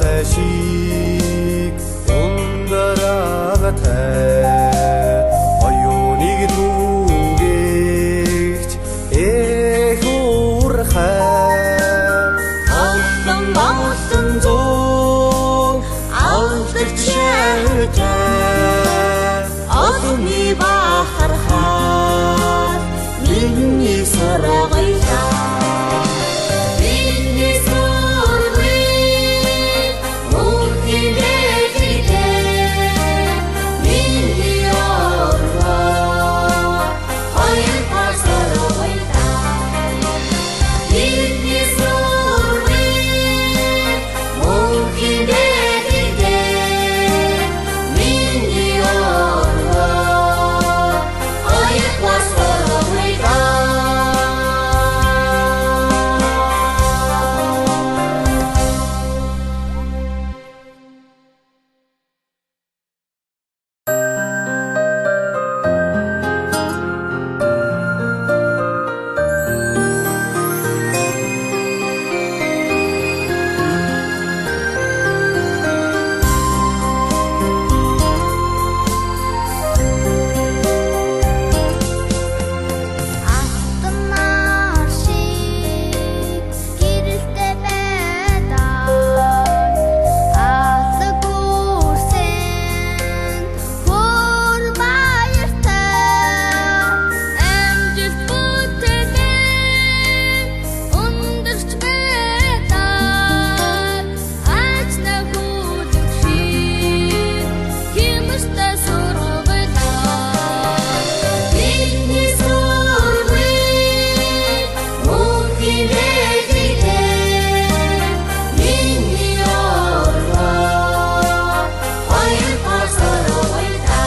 зайшиг ундараагатай оюуныг түгэгч эх уурхай Олон болсон зон алдарч шаажаа Олонний бахархаар миний сургуулиа Миний сургууль мөнхийн дэглээ Миний орвоо хоёр пар сургуулиа Миний сургууль мөнхийн дэглээ Миний орвоо хоёр пар сургуулиа Алтан шиг гэрэлтэй байдаг алаг үрсэн хөр баяртай амжилт бүтээлээ өндөрч байдаг ажна хүлэг шиг хэмэстэй сургуулиа Миний сургууль мөнхийн дэглээ Миний орвоо хоёр пар сургуулиа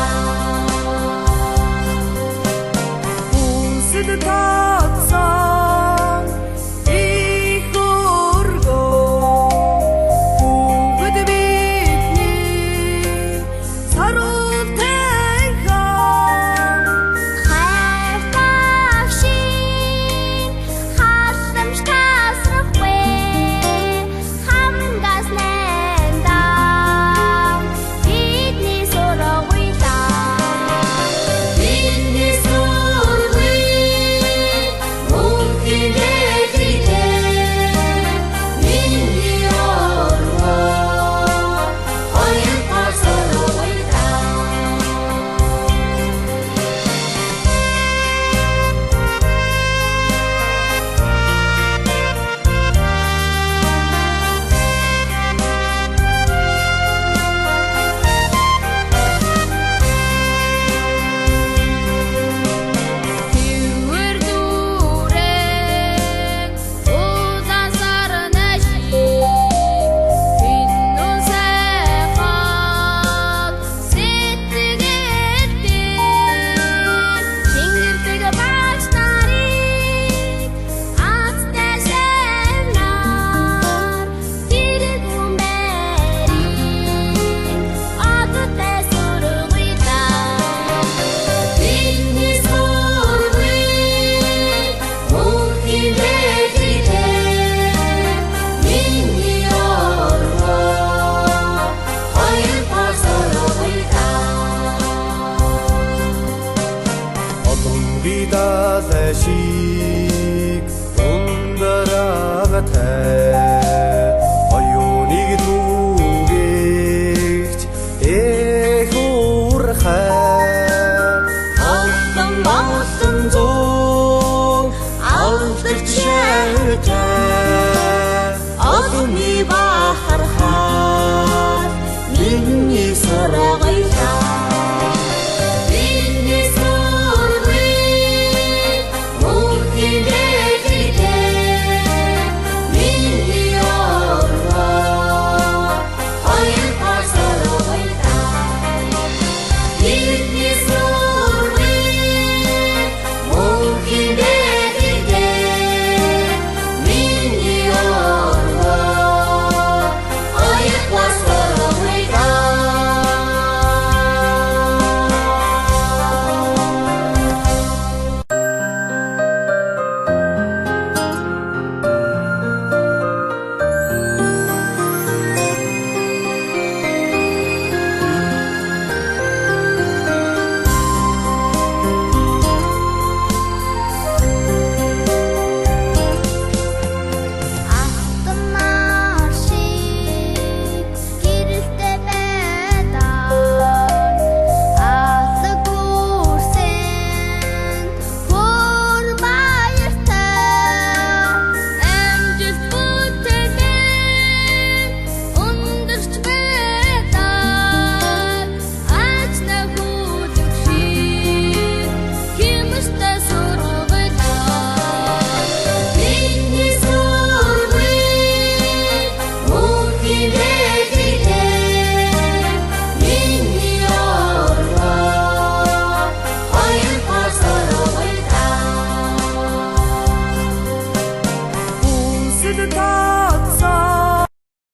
Хүсэл татсан их өргөө бүгд бидний саруултай хаа хайртай шиг халамж тасрахгүй хамгаас найдаа бидний сургуулиа Бидний сургууль мөнхийн дэглээ Миний орвоо хоёр пар сургуулиа Тэвэр дүрэн улаан сарна шиг энэ сайхан сэтгэлдээ Тэнгэрдэг багш нарыг азтай шавнаар тэрэг хүмбэрийн одтой сургуулиа Бидний сургууль мөнхийн дэглээ Миний орвоо хоёр пар сургуулиа олон бидаа зайшиг ундараагатай оюуныг түгэгч эх уурхай Олон болсон зон алдарч шаажаа Олонний бахархаар миний сургуулиа